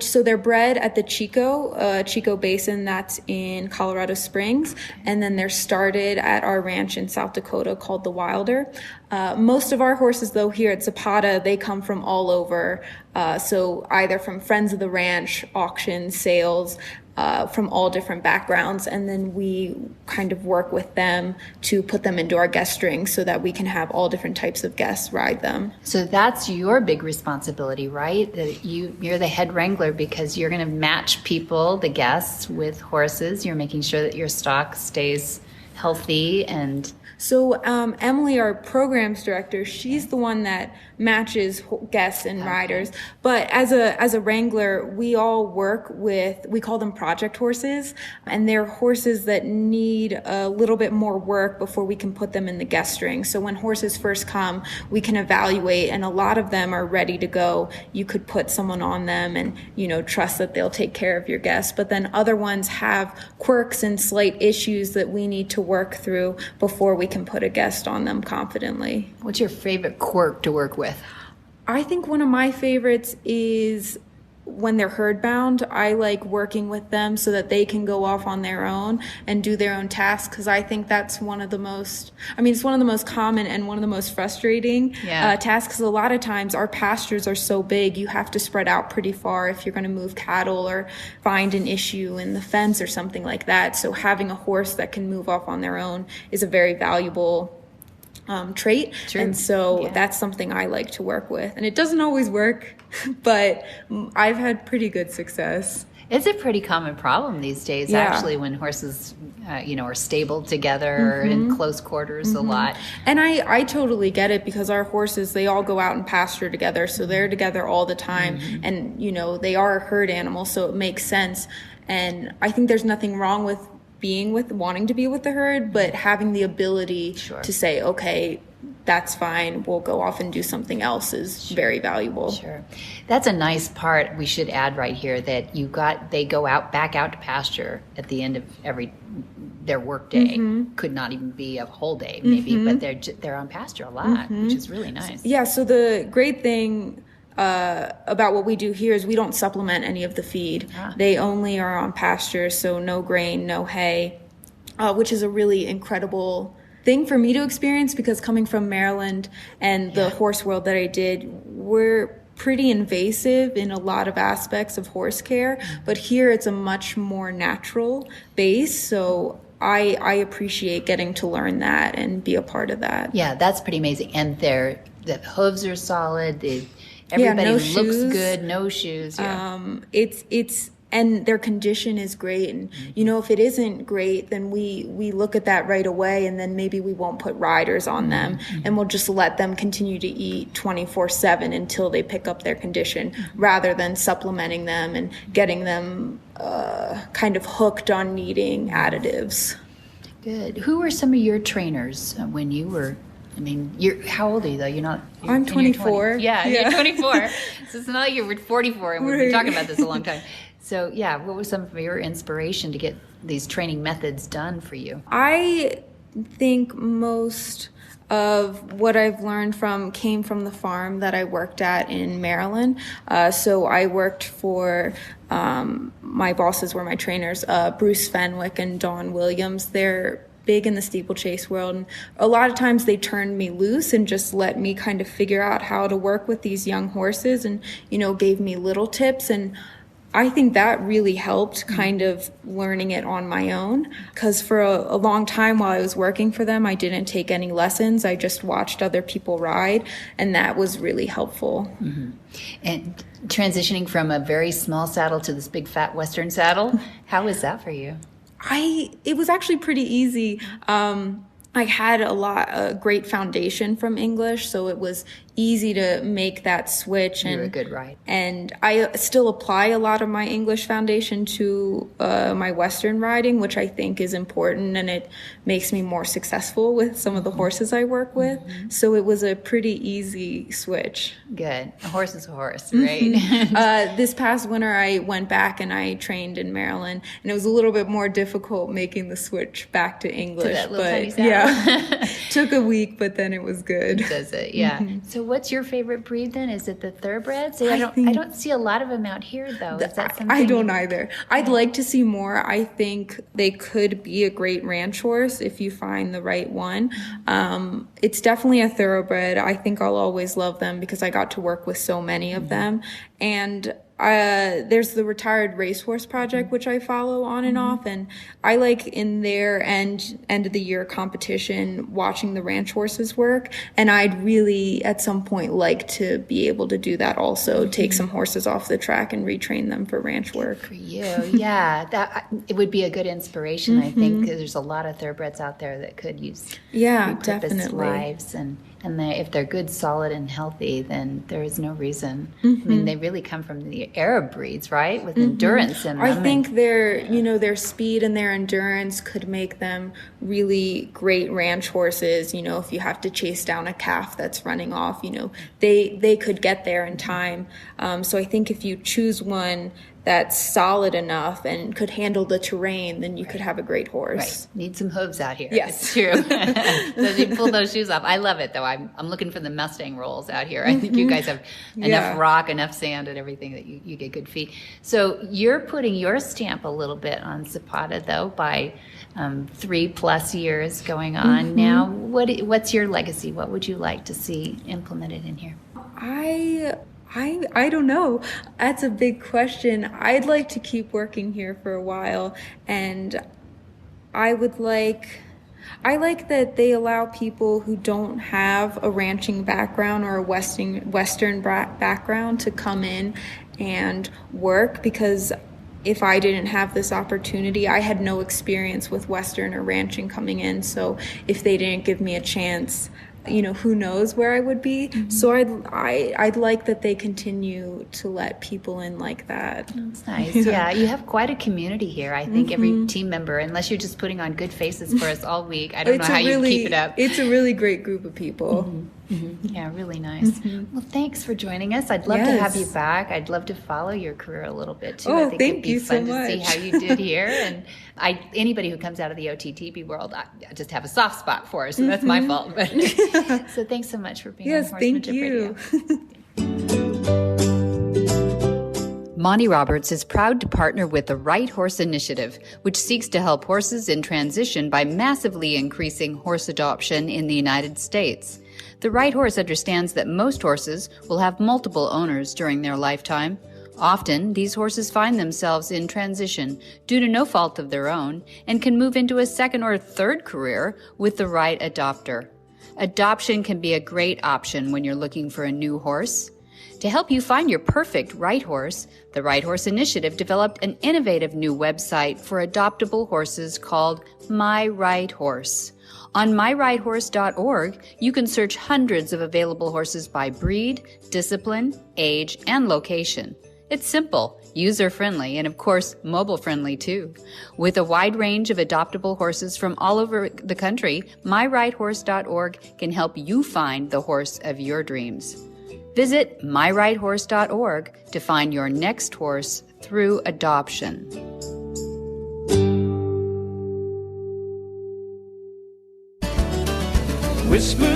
So they're bred at the Chico Basin, that's in Colorado Springs, and then they're started at our ranch in South Dakota called the Wilder. Most of our horses, though, here at Zapata, they come from all over. So either from friends of the ranch, auctions, sales, from all different backgrounds. And then we kind of work with them to put them into our guest strings so that we can have all different types of guests ride them. So that's your big responsibility, right? That you're the head wrangler, because you're going to match people, the guests, with horses. You're making sure that your stock stays healthy. And so Emily, our programs director, she's the one that matches guests and riders. But as a wrangler, we all work with, we call them project horses, and they're horses that need a little bit more work before we can put them in the guest string. So when horses first come, we can evaluate, and a lot of them are ready to go. You could put someone on them and, trust that they'll take care of your guests. But then other ones have quirks and slight issues that we need to work through before we can put a guest on them confidently. What's your favorite quirk to work with? I think one of my favorites is when they're herd bound. I like working with them so that they can go off on their own and do their own tasks, because I think that's one of the most, it's one of the most common and one of the most frustrating tasks, because a lot of times our pastures are so big, you have to spread out pretty far if you're going to move cattle or find an issue in the fence or something like that. So having a horse that can move off on their own is a very valuable trait. True. And so that's something I like to work with. And it doesn't always work, but I've had pretty good success. It's a pretty common problem these days, actually, when horses, are stabled together in close quarters a lot. And I totally get it, because our horses, they all go out and pasture together, so they're together all the time. And, they are a herd animal, so it makes sense. And I think there's nothing wrong with wanting to be with the herd, but having the ability to say, okay, that's fine, we'll go off and do something else is very valuable. Sure. That's a nice part we should add right here, that they go back out to pasture at the end of their work day. Could not even be a whole day maybe, but they're on pasture a lot, which is really nice. Yeah, so the great thing about what we do here is we don't supplement any of the feed. They only are on pasture, so no grain, no hay, which is a really incredible thing for me to experience, because coming from Maryland and the horse world that I did, we're pretty invasive in a lot of aspects of horse care, but here it's a much more natural base. So I appreciate getting to learn that and be a part of that. Yeah, that's pretty amazing. And the hooves are solid. Everybody looks good. No shoes. It's and their condition is great. And if it isn't great, then we look at that right away, and then maybe we won't put riders on them, and we'll just let them continue to eat 24/7 until they pick up their condition, rather than supplementing them and getting them kind of hooked on needing additives. Good. Who were some of your trainers when you were? How old are you, though? I'm 24. You're 24. So it's not like you were 44 and we've been talking about this a long time. So, what was some of your inspiration to get these training methods done for you? I think most of what I've learned came from the farm that I worked at in Maryland. So I worked for, my bosses were my trainers, Bruce Fenwick and Dawn Williams. They're big in the steeplechase world. And a lot of times they turned me loose and just let me kind of figure out how to work with these young horses and, gave me little tips. And I think that really helped kind of learning it on my own, because for a long time while I was working for them, I didn't take any lessons. I just watched other people ride, and that was really helpful. Mm-hmm. And transitioning from a very small saddle to this big fat Western saddle, how was that for you? It was actually pretty easy. I had a great foundation from English, so it was easy to make that switch. You're a good ride. And I still apply a lot of my English foundation to my Western riding, which I think is important, and it makes me more successful with some of the horses I work with. Mm-hmm. So it was a pretty easy switch. Good. A horse is a horse, right? Mm-hmm. This past winter, I went back and I trained in Maryland, and it was a little bit more difficult making the switch back to English. To that little tiny saddle. Yeah, took a week, but then it was good. Does it? Yeah. Mm-hmm. So what's your favorite breed then? Is it the thoroughbreds? I don't see a lot of them out here though. Is that something? I don't either. I'd like to see more. I think they could be a great ranch horse if you find the right one. It's definitely a thoroughbred. I think I'll always love them because I got to work with so many of them. And there's the Retired Racehorse Project, which I follow on and off, and I like in their end of the year competition watching the ranch horses work, and I'd really at some point like to be able to do that also, take some horses off the track and retrain them for ranch work. Good for you. Yeah, it would be a good inspiration. I think there's a lot of thoroughbreds out there that could use repurposed lives, and if they're good, solid, and healthy, then there is no reason. I mean, they really come from the Arab breeds, right? With endurance in them. I think their speed and their endurance could make them really great ranch horses. If you have to chase down a calf that's running off, they could get there in time. So I think if you choose one that's solid enough and could handle the terrain, then you could have a great horse. Right. Need some hooves out here. Yes. It's true. So you pull those shoes off. I love it, though. I'm looking for the Mustang rolls out here. I think you guys have enough rock, enough sand, and everything that you get good feet. So you're putting your stamp a little bit on Zapata, though, by 3+ years going on now. What's your legacy? What would you like to see implemented in here? I don't know. That's a big question. I'd like to keep working here for a while, and I like that they allow people who don't have a ranching background or a Western background to come in and work, because if I didn't have this opportunity, I had no experience with Western or ranching coming in. So if they didn't give me a chance, who knows where I would be. So I'd like that they continue to let people in like that. That's nice. Yeah, you have quite a community here. I think every team member, unless you're just putting on good faces for us all week, I don't know how you keep it up. It's a really great group of people. Yeah, really nice. Well, thanks for joining us. I'd love to have you back. I'd love to follow your career a little bit too. I think it'd be fun to see how you did here. And anybody who comes out of the OTTP world, I just have a soft spot for, so that's my fault. But so thanks so much for being on Horsemanship Radio. Monty Roberts is proud to partner with the Right Horse Initiative, which seeks to help horses in transition by massively increasing horse adoption in the United States. The Right Horse understands that most horses will have multiple owners during their lifetime. Often, these horses find themselves in transition due to no fault of their own and can move into a second or third career with the right adopter. Adoption can be a great option when you're looking for a new horse. To help you find your perfect right horse, the Right Horse Initiative developed an innovative new website for adoptable horses called My Right Horse. On myrightHorse.org, you can search hundreds of available horses by breed, discipline, age, and location. It's simple, user-friendly, and of course, mobile-friendly too. With a wide range of adoptable horses from all over the country, myrightHorse.org can help you find the horse of your dreams. Visit myrightHorse.org to find your next horse through adoption. Whisper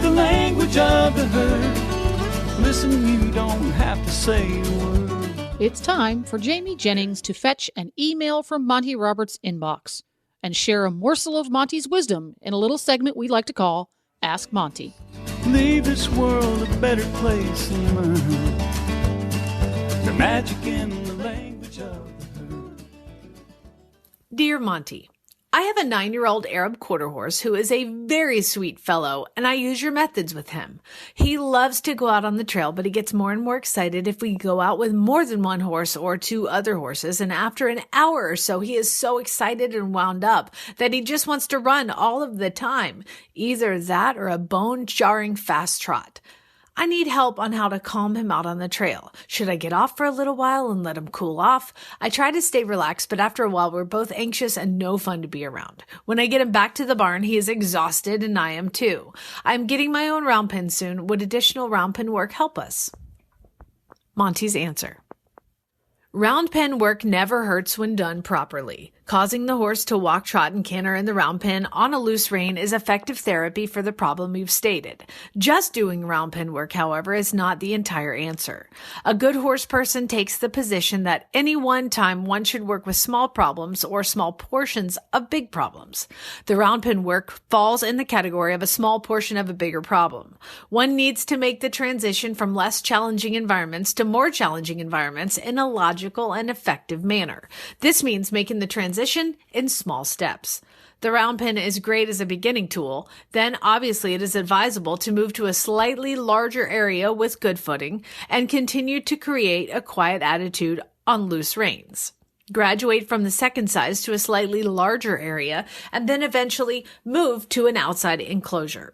the language of the herd. Listen, you don't have to say a word. It's time for Jamie Jennings to fetch an email from Monty Roberts' inbox and share a morsel of Monty's wisdom in a little segment we like to call Ask Monty. Leave this world a better place than mine. The magic in the language of the herd. Dear Monty, I have a 9-year-old Arab quarter horse who is a very sweet fellow, and I use your methods with him. He loves to go out on the trail, but he gets more and more excited if we go out with more than one horse or 2 other horses, and after an hour or so, he is so excited and wound up that he just wants to run all of the time. Either that or a bone-jarring fast trot. I need help on how to calm him out on the trail. Should I get off for a little while and let him cool off? I try to stay relaxed, but after a while, we're both anxious and no fun to be around. When I get him back to the barn, he is exhausted and I am too. I'm getting my own round pen soon. Would additional round pen work help us? Monty's answer. Round pen work never hurts when done properly. Causing the horse to walk, trot, and canter in the round pen on a loose rein is effective therapy for the problem you've stated. Just doing round pen work, however, is not the entire answer. A good horse person takes the position that any one time one should work with small problems or small portions of big problems. The round pen work falls in the category of a small portion of a bigger problem. One needs to make the transition from less challenging environments to more challenging environments in a logical and effective manner. This means making the transition in small steps. The round pen is great as a beginning tool. Then obviously it is advisable to move to a slightly larger area with good footing and continue to create a quiet attitude on loose reins. Graduate from the second size to a slightly larger area and then eventually move to an outside enclosure.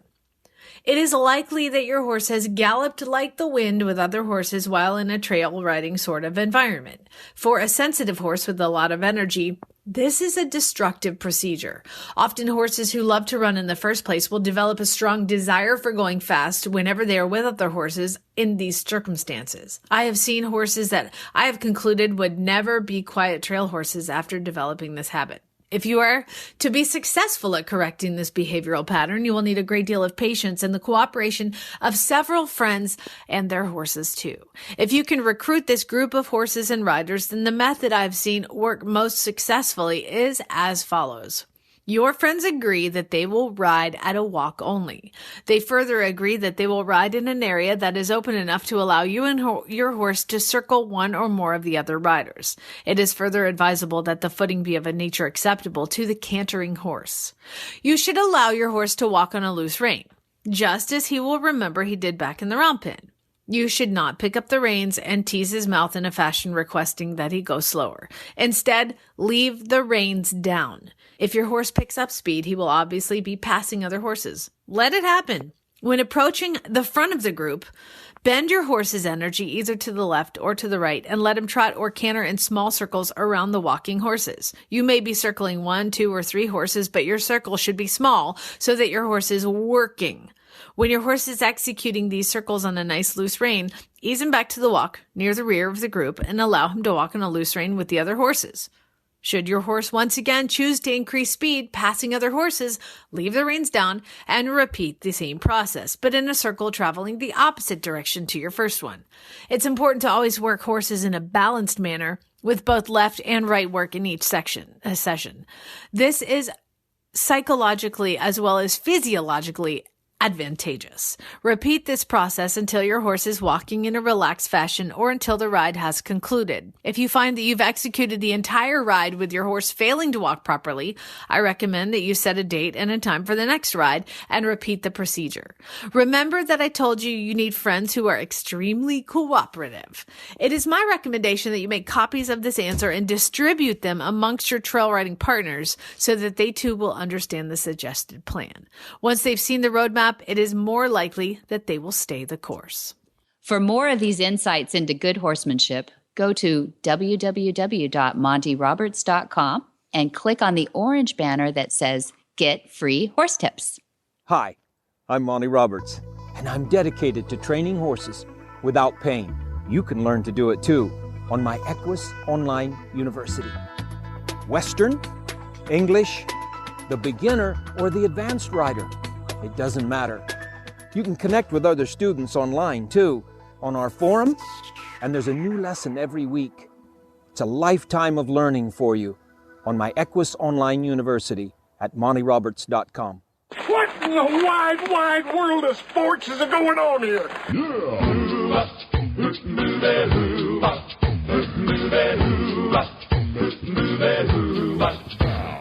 It is likely that your horse has galloped like the wind with other horses while in a trail riding sort of environment. For a sensitive horse with a lot of energy, this is a destructive procedure. Often horses who love to run in the first place will develop a strong desire for going fast whenever they are with other horses in these circumstances. I have seen horses that I have concluded would never be quiet trail horses after developing this habit. If you are to be successful at correcting this behavioral pattern, you will need a great deal of patience and the cooperation of several friends and their horses too. If you can recruit this group of horses and riders, then the method I've seen work most successfully is as follows. Your friends agree that they will ride at a walk only. They further agree that they will ride in an area that is open enough to allow you and your horse to circle one or more of the other riders. It is further advisable that the footing be of a nature acceptable to the cantering horse. You should allow your horse to walk on a loose rein, just as he will remember he did back in the round pen. You should not pick up the reins and tease his mouth in a fashion requesting that he go slower. Instead, leave the reins down. If your horse picks up speed, he will obviously be passing other horses. Let it happen. When approaching the front of the group, bend your horse's energy either to the left or to the right and let him trot or canter in small circles around the walking horses. You may be circling 1, 2, or 3 horses, but your circle should be small so that your horse is working. When your horse is executing these circles on a nice loose rein, ease him back to the walk near the rear of the group and allow him to walk on a loose rein with the other horses. Should your horse once again choose to increase speed, passing other horses, leave the reins down and repeat the same process, but in a circle traveling the opposite direction to your first one. It's important to always work horses in a balanced manner with both left and right work in each session. This is psychologically as well as physiologically advantageous. Repeat this process until your horse is walking in a relaxed fashion or until the ride has concluded. If you find that you've executed the entire ride with your horse failing to walk properly, I recommend that you set a date and a time for the next ride and repeat the procedure. Remember that I told you need friends who are extremely cooperative. It is my recommendation that you make copies of this answer and distribute them amongst your trail riding partners so that they too will understand the suggested plan. Once they've seen the roadmap, it is more likely that they will stay the course. For more of these insights into good horsemanship, go to www.montyroberts.com and click on the orange banner that says Get Free Horse Tips. Hi, I'm Monty Roberts, and I'm dedicated to training horses without pain. You can learn to do it too on my Equus Online University. Western, English, the beginner, or the advanced rider. It doesn't matter. You can connect with other students online too, on our forum, and there's a new lesson every week. It's a lifetime of learning for you on my Equus Online University at montyroberts.com. What in the wide, wide world of sports is going on here?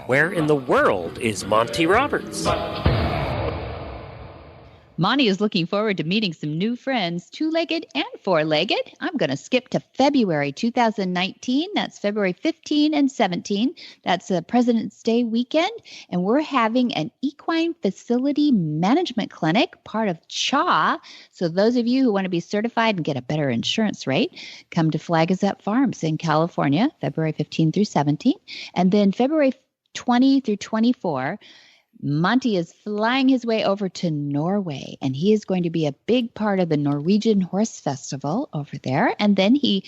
Where in the world is Monty Roberts? Monty is looking forward to meeting some new friends, two-legged and four-legged. I'm going to skip to February 2019. That's February 15 and 17. That's a President's Day weekend. And we're having an equine facility management clinic, part of CHA. So those of you who want to be certified and get a better insurance rate, come to Flag Is Up Farms in California, February 15 through 17. And then February 20 through 24, Monty is flying his way over to Norway, and he is going to be a big part of the Norwegian Horse Festival over there. And then he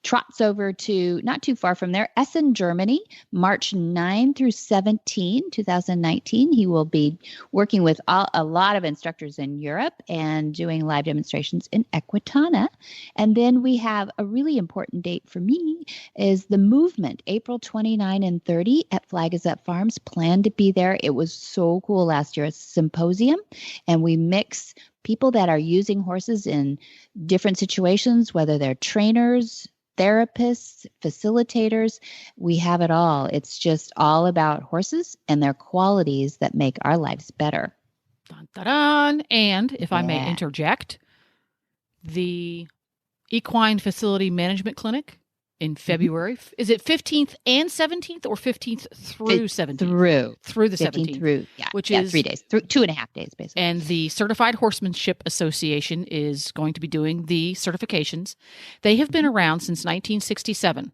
trots over to, not too far from there, Essen, Germany, March 9 through 17, 2019. He will be working with a lot of instructors in Europe and doing live demonstrations in Equitana. And then we have a really important date for me is the movement, April 29 and 30 at Flag Is Up Farms. Plan to be there. It was so cool last year. It's a symposium, and we mix people that are using horses in different situations, whether they're trainers, therapists, facilitators, we have it all. It's just all about horses and their qualities that make our lives better. Dun, dun, dun. And if I may interject, the Equine Facility Management Clinic in February, is it 15th and 17th or 15th through 17th? Through the 17th. Which is 3 days, 2.5 days, basically. And the Certified Horsemanship Association is going to be doing the certifications. They have been around since 1967.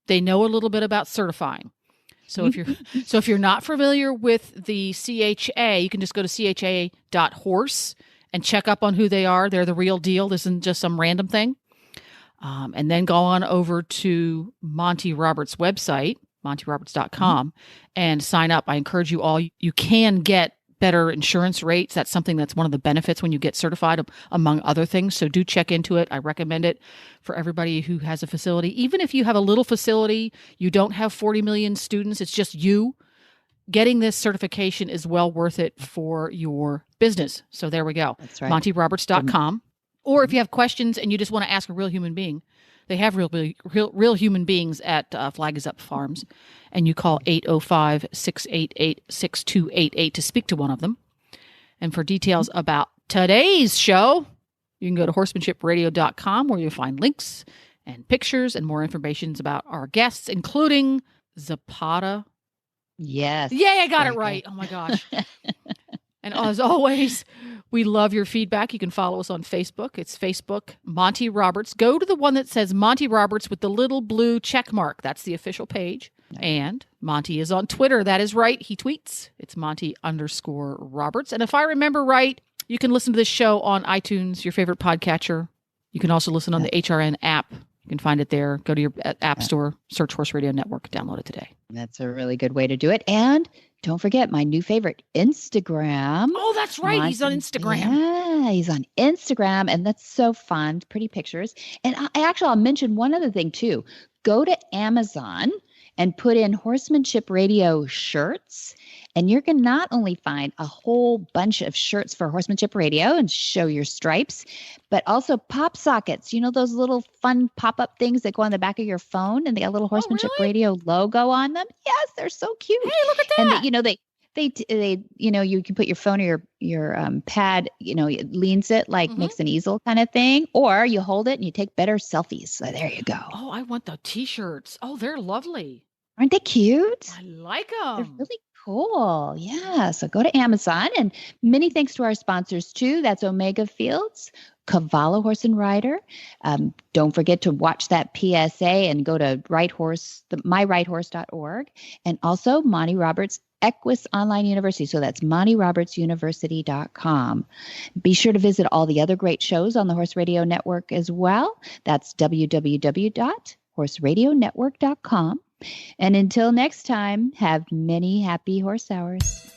They know a little bit about certifying. So if you're not familiar with the CHA, you can just go to CHA.horse and check up on who they are. They're the real deal. This isn't just some random thing. And then go on over to Monty Roberts' website, montyroberts.com, and sign up. I encourage you all. You can get better insurance rates. That's something that's one of the benefits when you get certified, among other things. So do check into it. I recommend it for everybody who has a facility. Even if you have a little facility, you don't have 40 million students, it's just you. Getting this certification is well worth it for your business. So there we go. That's right. montyroberts.com. Or if you have questions and you just want to ask a real human being, they have real human beings at Flag Is Up Farms, and you call 805-688-6288 to speak to one of them. And for details about today's show, you can go to horsemanshipradio.com, where you'll find links and pictures and more information about our guests, including Zapata. Yes. Yay, I got it right. Oh, my gosh. And as always, we love your feedback. You can follow us on Facebook. It's Facebook, Monty Roberts. Go to the one that says Monty Roberts with the little blue check mark. That's the official page. And Monty is on Twitter. That is right. He tweets. It's Monty_Roberts. And if I remember right, you can listen to this show on iTunes, your favorite podcatcher. You can also listen on the HRN app. You can find it there. Go to your app store, search Horse Radio Network, download it today. That's a really good way to do it. And don't forget my new favorite, Instagram. Oh, that's right. He's on Instagram. Yeah, he's on Instagram, and that's so fun. Pretty pictures. And I'll mention one other thing, too. Go to Amazon and put in Horsemanship Radio shirts, and you're going to not only find a whole bunch of shirts for Horsemanship Radio and show your stripes, but also pop sockets. You know those little fun pop-up things that go on the back of your phone, and they got a little Horsemanship Radio logo on them? Yes, they're so cute. Hey, look at that. And they you can put your phone or your pad, it leans it like makes an easel kind of thing, or you hold it and you take better selfies. So there you go. Oh, I want the t-shirts. Oh, they're lovely. Aren't they cute? I like them. They're really cool. Yeah. So go to Amazon, and many thanks to our sponsors too. That's Omega Fields, Cavallo Horse and Rider. Don't forget to watch that PSA and go to myrightHorse.org, and also Monty Roberts Equus Online University. So that's MontyRobertsUniversity.com. Be sure to visit all the other great shows on the Horse Radio Network as well. That's www.horseradionetwork.com. And until next time, have many happy horse hours.